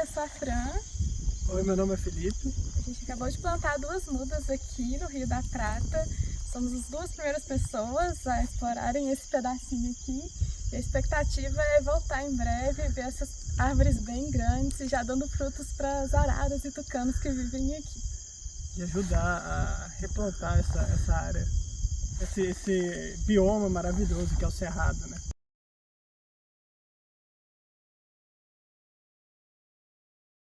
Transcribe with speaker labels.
Speaker 1: eu sou a Fran.
Speaker 2: Oi, meu nome é Felipe.
Speaker 1: A gente acabou de plantar 2 mudas aqui no Rio da Prata. Somos as 2 primeiras pessoas a explorarem esse pedacinho aqui. E a expectativa é voltar em breve e ver essas árvores bem grandes e já dando frutos para as araras e tucanos que vivem aqui.
Speaker 2: De ajudar a replantar essa área, esse bioma maravilhoso que é o Cerrado, né?